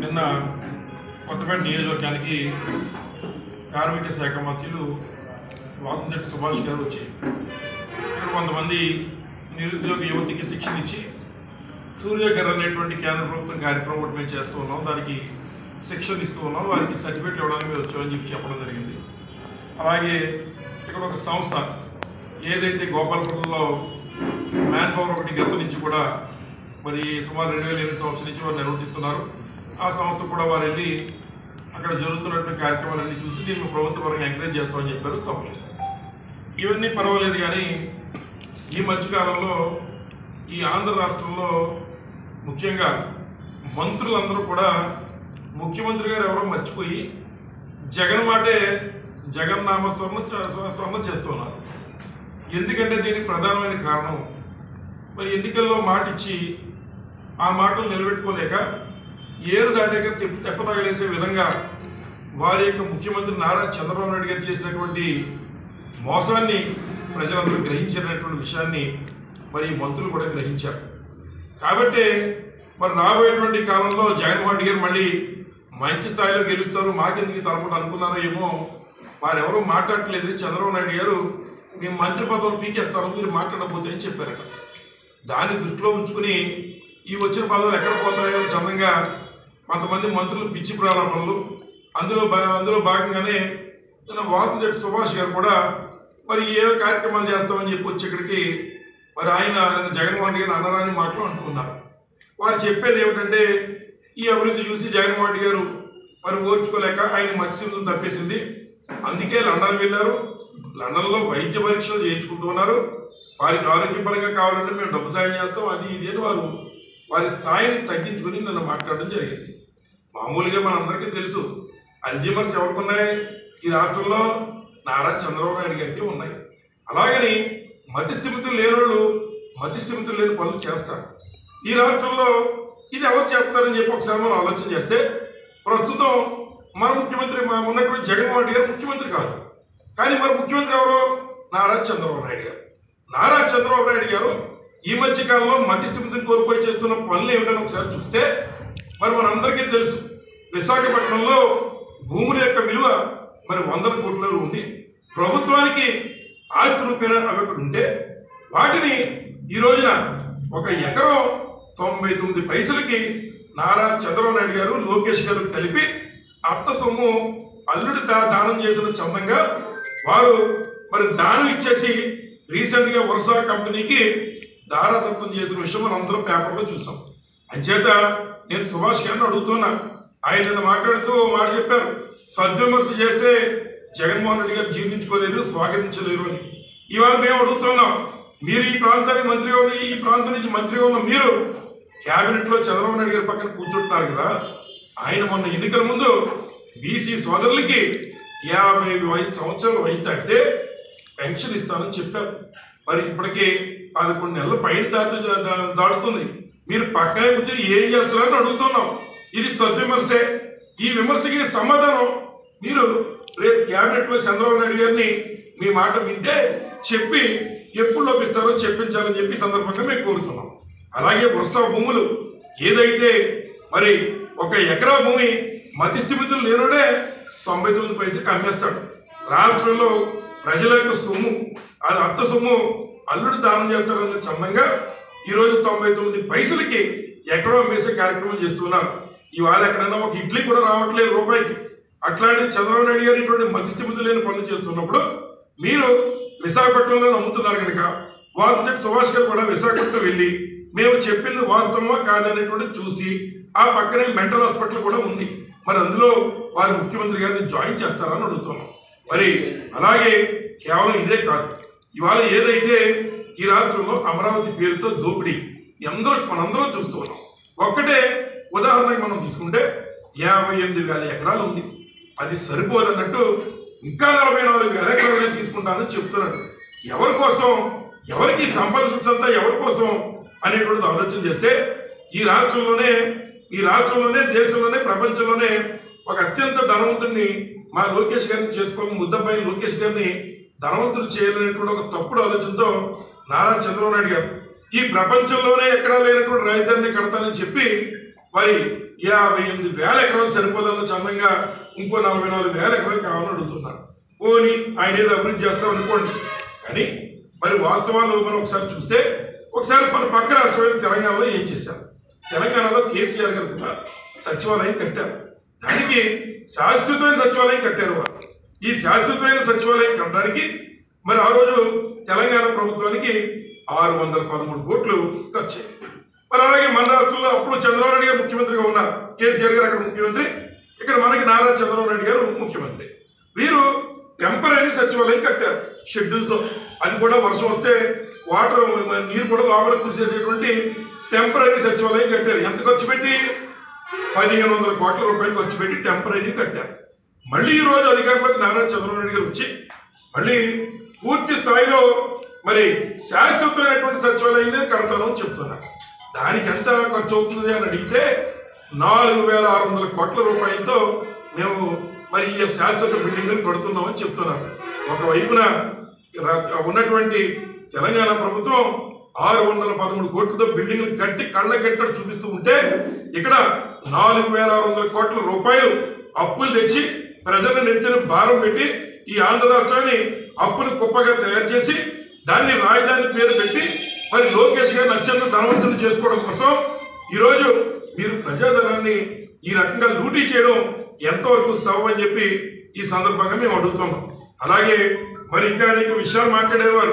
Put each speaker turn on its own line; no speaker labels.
నిన్న కొత్తపేట నియోజకవర్గానికి కార్మిక శాఖ మంత్రులు వాసంశెట్టి సుభాష్ గారు వచ్చి ఇక్కడ కొంతమంది నిరుద్యోగ యువతికి శిక్షణ ఇచ్చి సూర్యకర్ అనేటువంటి కేంద్ర ప్రభుత్వం కార్యక్రమం ఒకటి మేము చేస్తూ ఉన్నాం, దానికి శిక్షణ ఇస్తూ ఉన్నాం, వారికి సర్టిఫికేట్ ఇవ్వడానికి మేము వచ్చామని చెప్పడం జరిగింది. అలాగే ఇక్కడ ఒక సంస్థ ఏదైతే గోపాలపురంలో మ్యాన్ పవర్ ఒకటి గత నుంచి కూడా మరి సుమారు 2008 సంవత్సరం నుంచి వారు నిర్వర్తిస్తున్నారు. ఆ సంస్థ కూడా వారు వెళ్ళి అక్కడ జరుగుతున్నటువంటి కార్యక్రమాలన్నీ చూసి దీన్ని ప్రభుత్వ పరంగా ఎంకరేజ్ చేస్తామని చెప్పారు. తప్పలేదు, ఇవన్నీ పర్వాలేదు. కానీ ఈ మధ్యకాలంలో ఈ ఆంధ్ర రాష్ట్రంలో ముఖ్యంగా మంత్రులందరూ కూడా ముఖ్యమంత్రి గారు ఎవరో మర్చిపోయి జగన్ మాటే జగన్నామస్మరణ చేస్తున్నారు. ఎందుకంటే దీనికి ప్రధానమైన కారణం మరి ఎన్నికల్లో మాట ఇచ్చి ఆ మాటలు నిలబెట్టుకోలేక ఏరు దాటాక తెప్పతగలేసే విధంగా వారి యొక్క ముఖ్యమంత్రి నారా చంద్రబాబు నాయుడు గారు చేసినటువంటి మోసాన్ని ప్రజలందరూ గ్రహించినటువంటి విషయాన్ని మరి మంత్రులు కూడా గ్రహించారు. కాబట్టి మరి రాబోయేటువంటి కాలంలో జగన్మోహన్ రెడ్డి గారు మళ్ళీ మంచి స్థాయిలో గెలుస్తారు, మాకెందుకు తలపడం అనుకున్నారో ఏమో, వారెవరూ మాట్లాడట్లేదు. చంద్రబాబు నాయుడు గారు మేము మంత్రి పదవులు పీకేస్తాను, మీరు మాట్లాడకపోతే అని చెప్పారట. దాన్ని దృష్టిలో ఉంచుకుని ఈ వచ్చిన పదవులు ఎక్కడ పోతాయో చందంగా కొంతమంది మంత్రులు పిచ్చి ప్రారంభంలో అందులో భాగంగానే వాసంశెట్టి సుభాష్ గారు కూడా మరి ఏ కార్యక్రమాలు చేస్తామని చెప్పి వచ్చి ఇక్కడికి మరి ఆయన జగన్మోహన్ రెడ్డి గారు అన్నరాని మాటలు అంటున్నారు. వారు చెప్పేది ఏమిటంటే ఈ అభివృద్ధి చూసి జగన్మోహన్ రెడ్డి గారు మరి ఓర్చుకోలేక ఆయన మత్స్యం తప్పేసింది, అందుకే లండన్ వెళ్ళారు, లండన్లో వైద్య పరీక్షలు చేయించుకుంటూ ఉన్నారు, వారికి ఆరోగ్యపరంగా కావాలంటే మేము డబ్బు సాయం చేస్తాం, అది ఇది అని వారి స్థాయిని తగ్గించుకుని నన్ను మాట్లాడడం జరిగింది. మామూలుగా మనందరికీ తెలుసు అల్జీమర్స్ ఎవరికి ఉన్నాయి ఈ రాష్ట్రంలో, నారా చంద్రబాబు నాయుడు గారికి ఉన్నాయి. అలాగని మతిస్థిమితులు లేని వాళ్ళు మతిస్థిమితులు లేని పనులు చేస్తారు. ఈ రాష్ట్రంలో ఇది ఎవరు చేస్తారని చెప్పి ఒకసారి మనం ఆలోచన చేస్తే ప్రస్తుతం మన ముఖ్యమంత్రి ఉన్నటువంటి జగన్మోహన్ రెడ్డి గారు ముఖ్యమంత్రి కాదు, కానీ మరి ముఖ్యమంత్రి ఎవరు? నారా చంద్రబాబు నాయుడు గారు. నారా చంద్రబాబు నాయుడు గారు ఈ మధ్య కాలంలో మతిస్థిమితిని కోల్పోయి చేస్తున్న పనులు ఏమిటని ఒకసారి చూస్తే మరి మనందరికీ తెలుసు, విశాఖపట్నంలో భూముల యొక్క విలువ మరి 100 కోట్ల ఉంది. ప్రభుత్వానికి ఆస్తి రూపేణ అవి ఒకటి ఉంటే వాటిని ఈ రోజున ఒక ఎకరం 99 పైసలకి నారా చంద్రబాబు నాయుడు గారు లోకేష్ గారు కలిపి అత్త సొమ్ము అల్లుడి దానం చేసిన చందంగా వారు మరి దానం ఇచ్చేసి రీసెంట్గా వర్షా కంపెనీకి దారాదత్తం చేసిన విషయం మనం అందరం పేపర్లో చూసాం. అంచేత నేను సుభాష్ గారిని అడుగుతున్నా, ఆయన నిన్న మాట్లాడుతూ మాట చెప్పారు, సద్విమర్శ చేస్తే జగన్మోహన్ రెడ్డి గారు జీర్ణించుకోలేరు, స్వాగతించలేరు అని. ఇవాళ మేము అడుగుతున్నాం, మీరు ఈ ప్రాంతానికి మంత్రిగా ఉన్న, ఈ ప్రాంతం నుంచి మంత్రిగా ఉన్న మీరు క్యాబినెట్లో చంద్రబాబు నాయుడు గారి పక్కన కూర్చుంటున్నారు కదా. ఆయన మొన్న ఎన్నికల ముందు బీసీ సోదరులకి 55 సంవత్సరాల వయసు దాటితే పెన్షన్ ఇస్తానని చెప్పారు. మరి ఇప్పటికీ 11 నెలల పైన దాటుతుంది. మీరు పక్కనే కూర్చొని ఏం చేస్తున్నారని అడుగుతున్నాం. ఇది సద్విమర్శే. ఈ విమర్శకి సమాధానం మీరు రేపు క్యాబినెట్లో చంద్రబాబు నాయుడు గారిని మీ మాట వింటే చెప్పి ఎప్పుడు లోపిస్తారో చెప్పించాలని చెప్పి సందర్భంగా మేము కోరుతున్నాం. అలాగే వరుస భూములు ఏదైతే మరి 1 ఎకరా భూమి మతిస్థిమితులు లేనుడే 99 పైసలకి అమ్మేస్తాడు. రాష్ట్రంలో ప్రజల యొక్క సొమ్ము, అది అత్త సొమ్ము అల్లుడు దానం చేస్తాడన్న చందంగా ఈరోజు 99 పైసలకి ఎకరం అమ్మేసే కార్యక్రమం చేస్తున్నారు. ఇవాళ ఎక్కడైనా ఒక ఇడ్లీ కూడా రావట్లేదు రూపాయికి. అట్లాంటి చంద్రబాబు నాయుడు గారు ఇటువంటి మతిస్థిమితులు లేని పనులు చేస్తున్నప్పుడు మీరు విశాఖపట్నంలో నమ్ముతున్నారు కనుక వాసంశెట్టి సుభాష్ గారు కూడా విశాఖపట్నం వెళ్ళి మేము చెప్పింది వాస్తవమా కాదనేటువంటి చూసి ఆ పక్కనే మెంటల్ హాస్పిటల్ కూడా ఉంది, మరి అందులో వారి ముఖ్యమంత్రి గారిని జాయిన్ చేస్తారని అడుగుతున్నాం. మరి అలాగే కేవలం ఇదే కాదు, ఇవాళ ఏదైతే ఈ రాష్ట్రంలో అమరావతి పేరుతో దోపిడీ మనందరం చూస్తూ ఉన్నాం. ఒక్కటే ఉదాహరణకి మనం తీసుకుంటే 58,000 ఎకరాలు ఉంది, అది సరిపోదన్నట్టు ఇంకా 44,000 ఎకరాలు తీసుకుంటానని చెప్తున్నాడు. ఎవరి కోసం, ఎవరికి సంపద సృష్టి ఎవరి కోసం అనేటువంటిది ఆలోచన చేస్తే ఈ రాష్ట్రంలోనే దేశంలోనే ప్రపంచంలోనే ఒక అత్యంత ధనవంతుడిని మా లోకేష్ గారిని చేసుకోవాలి, ముద్దపై లోకేష్ గారిని ధనవంతులు చేయాలనేటువంటి ఒక తప్పుడు ఆలోచనతో నారా చంద్రబాబు నాయుడు గారు ఈ ప్రపంచంలోనే ఎక్కడా లేనటువంటి రాజధానిని కడతానని చెప్పి మరి 58,000 ఎకరాలు సరిపోదన్న చందంగా ఇంకో 44,000 ఎకరాలు కావాలని అడుగుతున్నారు. పోనీ ఆయన ఏదో అభివృద్ధి చేస్తాం అనుకోండి, కానీ మరి వాస్తవాలు మనం ఒకసారి చూస్తే, ఒకసారి మన పక్క రాష్ట్రమైన తెలంగాణలో ఏం చేశారు? తెలంగాణలో కేసీఆర్ గారు కూడా సచివాలయం కట్టారు. దానికి శాశ్వతమైన సచివాలయం కట్టారు వారు. ఈ శాశ్వతమైన సచివాలయం కట్టడానికి మరి ఆ రోజు తెలంగాణ ప్రభుత్వానికి 613 కోట్లు ఖర్చు. మరి అలాగే మన రాష్ట్రంలో అప్పుడు చంద్రబాబు నాయుడు గారు ముఖ్యమంత్రిగా ఉన్నారు. కేసీఆర్ గారు అక్కడ ముఖ్యమంత్రి, ఇక్కడ మనకి నారా చంద్రబాబు నాయుడు గారు ముఖ్యమంత్రి. వీరు టెంపరీ సచివాలయం కట్టారు షెడ్యూల్తో. అది కూడా వర్షం వస్తే వాటర్ నీరు కూడా లోపల కురిసేసేటువంటి టెంపరీ సచివాలయం కట్టారు. ఎంత ఖర్చు పెట్టి? 1,500 కోట్ల రూపాయలు ఖర్చు పెట్టి టెంపరీ కట్టారు. మళ్ళీ ఈ రోజు అధికారంలోకి నారా చంద్రబాబు నాయుడు గారు వచ్చి మళ్ళీ పూర్తి స్థాయిలో మరి శాశ్వతమైనటువంటి సచివాలయాన్ని కడతానని చెప్తున్నారు. దానికి ఎంత ఖర్చు అవుతుంది అని అడిగితే 4,600 కోట్ల రూపాయలతో మేము మరి ఈ శాశ్వత బిల్డింగ్లు కడుతున్నామని చెప్తున్నారు. ఒకవైపున ఉన్నటువంటి తెలంగాణ ప్రభుత్వం 613 కోట్లతో బిల్డింగ్లు కట్టి కళ్ళ కట్టడి చూపిస్తూ ఉంటే, ఇక్కడ 4,600 కోట్ల రూపాయలు అప్పులు తెచ్చి ప్రజల నెత్తిన భారం పెట్టి ఈ ఆంధ్ర రాష్ట్రాన్ని అప్పులు కుప్పగా తయారు చేసి దాన్ని రాజధాని పేరు పెట్టి మరి లోకేష్ గారిని అత్యంత ధనవంతులు చేసుకోవడం కోసం ఈరోజు మీరు ప్రజాధనాన్ని ఈ రకంగా లూటీ చేయడం ఎంతవరకు సబబు అని చెప్పి ఈ సందర్భంగా మేము అడుగుతున్నాం. అలాగే మరి ఇంకా అనేక విషయాలు మాట్లాడేవారు.